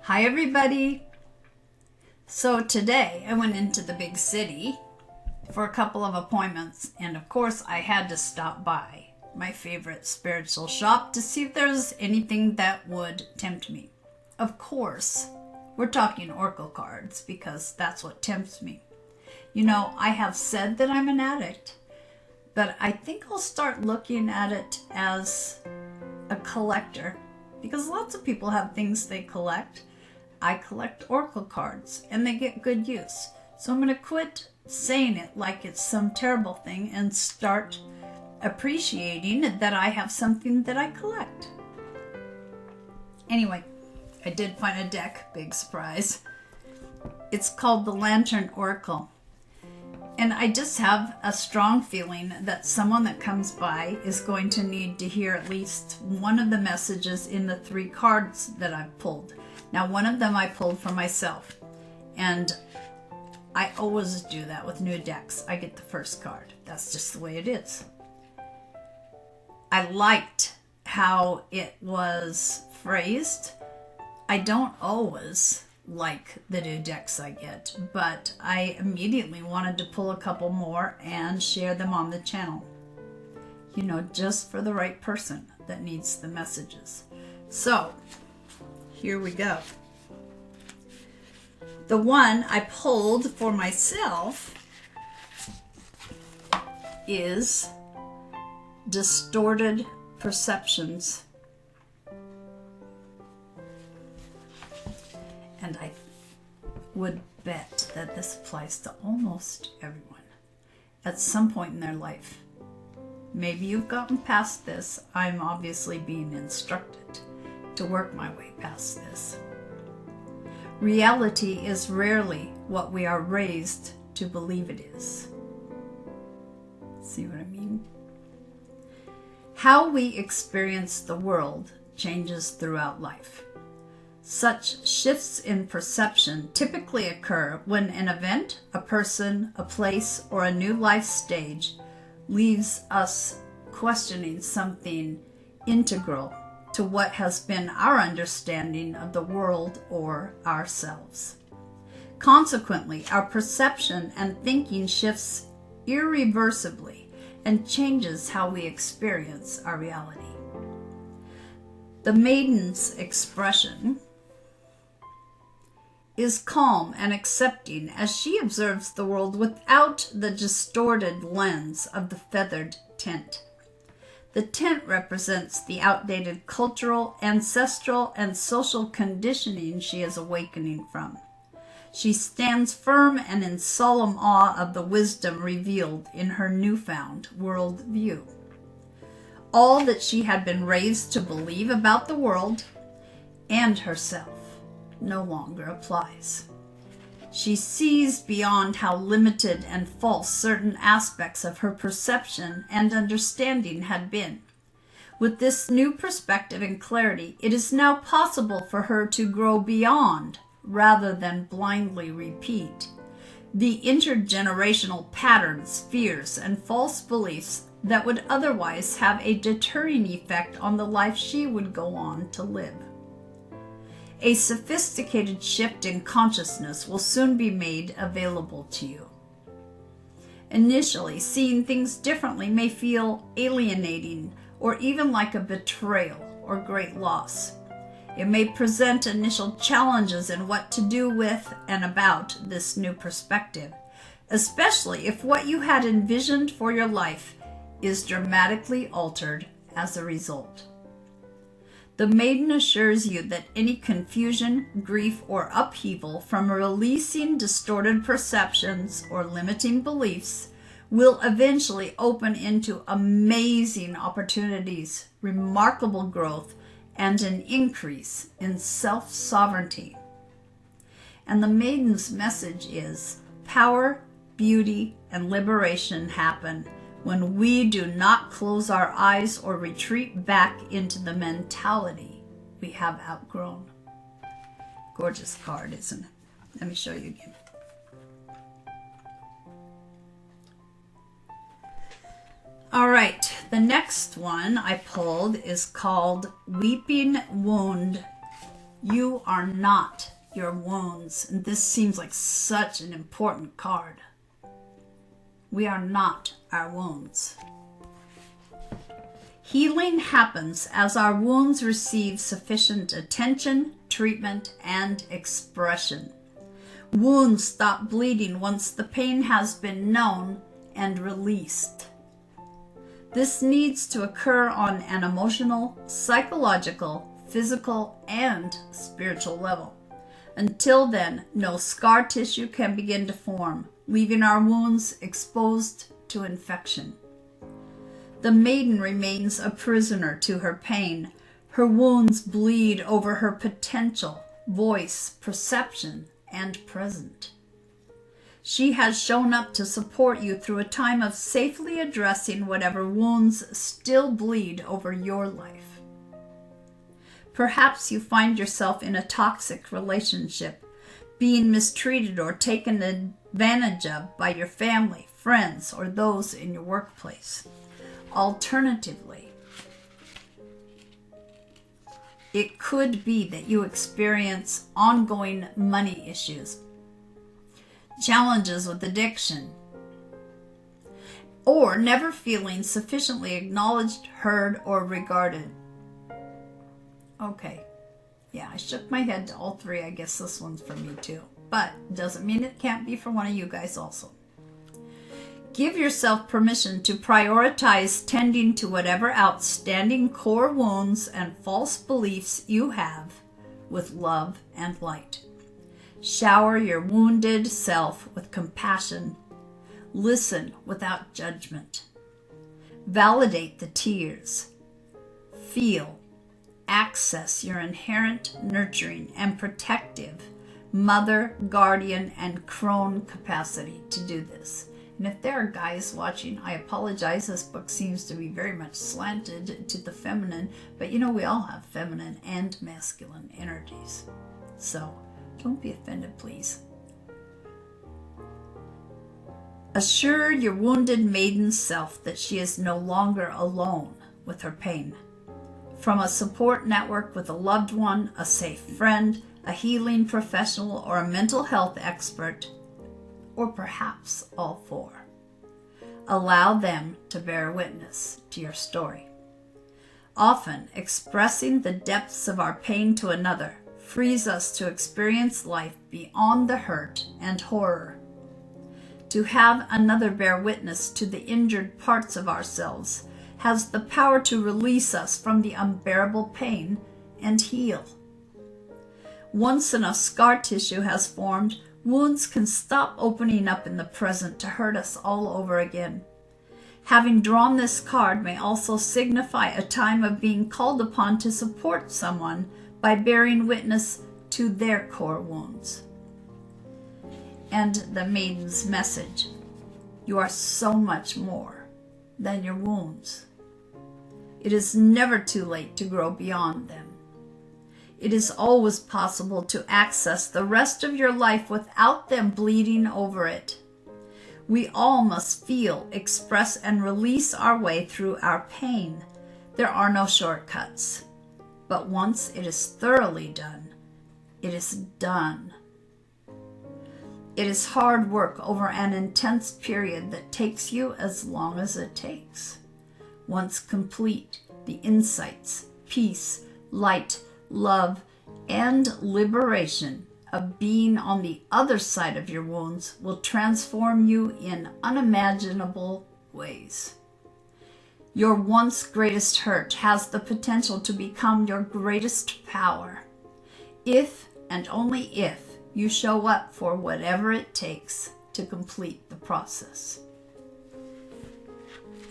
Hi everybody! So today I went into the big city for a couple of appointments, and of course I had to stop by my favorite spiritual shop to see if there's anything that would tempt me. Of course, we're talking oracle cards because that's what tempts me. You know, I have said that I'm an addict, but I think I'll start looking at it as a collector because lots of people have things they collect. I collect oracle cards and they get good use. So I'm going to quit saying it like it's some terrible thing and start appreciating that I have something that I collect. Anyway, I did find a deck, big surprise. It's called the Lantern Oracle. And I just have a strong feeling that someone that comes by is going to need to hear at least one of the messages in the 3 cards that I've pulled. Now, one of them I pulled for myself, and I always do that with new decks. I get the first card. That's just the way it is. I liked how it was phrased. I don't always like the new decks I get, but I immediately wanted to pull a couple more and share them on the channel. You know, just for the right person that needs the messages. So, here we go. The one I pulled for myself is Distorted Perceptions. And I would bet that this applies to almost everyone at some point in their life. Maybe you've gotten past this. I'm obviously being instructed to work my way past this. Reality is rarely what we are raised to believe it is. See what I mean? How we experience the world changes throughout life. Such shifts in perception typically occur when an event, a person, a place, or a new life stage leaves us questioning something integral to what has been our understanding of the world or ourselves. Consequently, our perception and thinking shifts irreversibly and changes how we experience our reality. The maiden's expression is calm and accepting as she observes the world without the distorted lens of the feathered tent. The tent represents the outdated cultural, ancestral, and social conditioning she is awakening from. She stands firm and in solemn awe of the wisdom revealed in her newfound world view. All that she had been raised to believe about the world and herself no longer applies. She sees beyond how limited and false certain aspects of her perception and understanding had been. With this new perspective and clarity, it is now possible for her to grow beyond, rather than blindly repeat, the intergenerational patterns, fears, and false beliefs that would otherwise have a deterring effect on the life she would go on to live. A sophisticated shift in consciousness will soon be made available to you. Initially, seeing things differently may feel alienating or even like a betrayal or great loss. It may present initial challenges in what to do with and about this new perspective, especially if what you had envisioned for your life is dramatically altered as a result. The maiden assures you that any confusion, grief, or upheaval from releasing distorted perceptions or limiting beliefs will eventually open into amazing opportunities, remarkable growth, and an increase in self-sovereignty. And the maiden's message is power, beauty, and liberation happen when we do not close our eyes or retreat back into the mentality we have outgrown. Gorgeous card, isn't it? Let me show you again. All right, the next one I pulled is called Weeping Wound You are not your wounds. And this seems like such an important card. We are not our wounds. Healing happens as our wounds receive sufficient attention, treatment, and expression. Wounds stop bleeding once the pain has been known and released. This needs to occur on an emotional, psychological, physical, and spiritual level. Until then, no scar tissue can begin to form, leaving our wounds exposed to infection. The maiden remains a prisoner to her pain. Her wounds bleed over her potential, voice, perception, and present. She has shown up to support you through a time of safely addressing whatever wounds still bleed over your life. Perhaps you find yourself in a toxic relationship, being mistreated or taken advantage of by your family, friends, or those in your workplace. Alternatively, it could be that you experience ongoing money issues, challenges with addiction, or never feeling sufficiently acknowledged, heard, or regarded. Okay, yeah, I shook my head to all three. I guess this one's for me too, but doesn't mean it can't be for one of you guys also. Give yourself permission to prioritize tending to whatever outstanding core wounds and false beliefs you have with love and light. Shower your wounded self with compassion. Listen without judgment. Validate the tears. Feel, access your inherent nurturing and protective mother, guardian, and crone capacity to do this. And if there are guys watching, I apologize. This book seems to be very much slanted to the feminine, but we all have feminine and masculine energies. So don't be offended, please. Assure your wounded maiden self that she is no longer alone with her pain. From a support network with a loved one, a safe friend, a healing professional, or a mental health expert, or perhaps all four. Allow them to bear witness to your story. Often, expressing the depths of our pain to another frees us to experience life beyond the hurt and horror. To have another bear witness to the injured parts of ourselves has the power to release us from the unbearable pain and heal. Once enough scar tissue has formed, wounds can stop opening up in the present to hurt us all over again. Having drawn this card may also signify a time of being called upon to support someone by bearing witness to their core wounds. And the maiden's message: you are so much more than your wounds. It is never too late to grow beyond them. It is always possible to access the rest of your life without them bleeding over it. We all must feel, express, and release our way through our pain. There are no shortcuts. But once it is thoroughly done, it is done. It is hard work over an intense period that takes you as long as it takes. Once complete, the insights, peace, light, love, and liberation of being on the other side of your wounds will transform you in unimaginable ways. Your once greatest hurt has the potential to become your greatest power, if and only if you show up for whatever it takes to complete the process.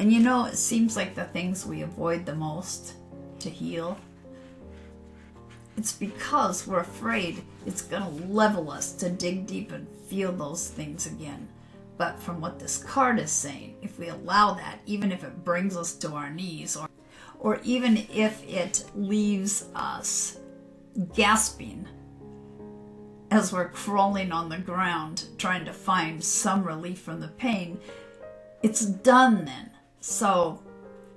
And it seems like the things we avoid the most to heal, it's because we're afraid it's going to level us to dig deep and feel those things again. But from what this card is saying, if we allow that, even if it brings us to our knees, or even if it leaves us gasping as we're crawling on the ground trying to find some relief from the pain, it's done then. So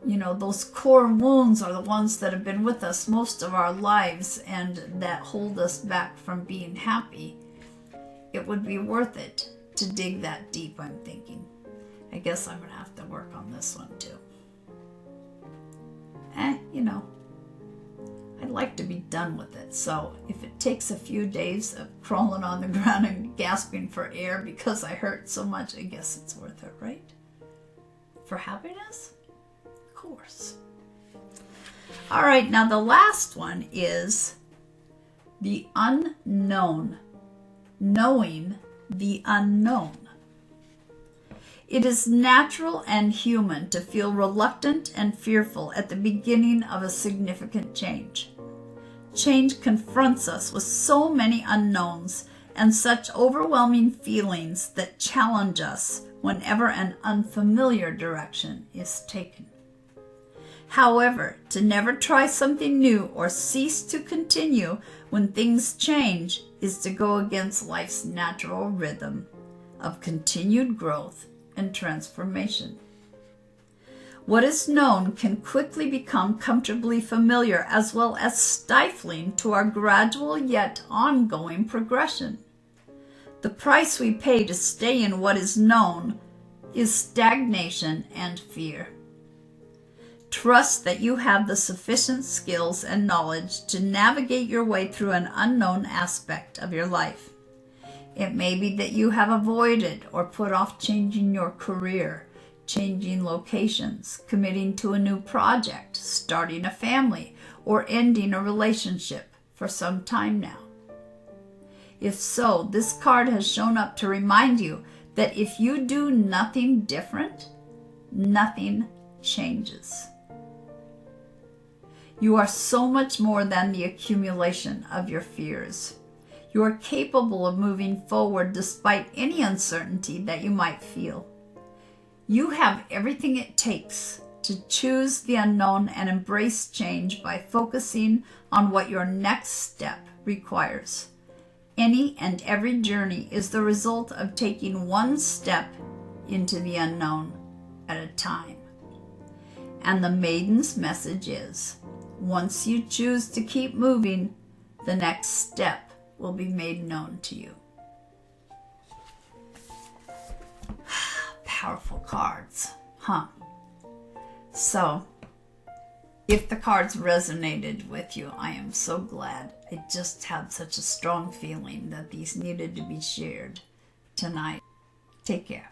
You know, those core wounds are the ones that have been with us most of our lives and that hold us back from being happy. It would be worth it to dig that deep, I'm thinking. I guess I'm going to have to work on this one too. You know, I'd like to be done with it. So if it takes a few days of crawling on the ground and gasping for air because I hurt so much, I guess it's worth it, right? For happiness? Of course. All right, now the last one is the unknown. Knowing the unknown. It is natural and human to feel reluctant and fearful at the beginning of a significant change. Change confronts us with so many unknowns and such overwhelming feelings that challenge us whenever an unfamiliar direction is taken. However, to never try something new or cease to continue when things change is to go against life's natural rhythm of continued growth and transformation. What is known can quickly become comfortably familiar as well as stifling to our gradual yet ongoing progression. The price we pay to stay in what is known is stagnation and fear. Trust that you have the sufficient skills and knowledge to navigate your way through an unknown aspect of your life. It may be that you have avoided or put off changing your career, changing locations, committing to a new project, starting a family, or ending a relationship for some time now. If so, this card has shown up to remind you that if you do nothing different, nothing changes. You are so much more than the accumulation of your fears. You are capable of moving forward despite any uncertainty that you might feel. You have everything it takes to choose the unknown and embrace change by focusing on what your next step requires. Any and every journey is the result of taking one step into the unknown at a time. And the maiden's message is, once you choose to keep moving, the next step will be made known to you. Powerful cards, huh? So, if the cards resonated with you, I am so glad. I just had such a strong feeling that these needed to be shared tonight. Take care.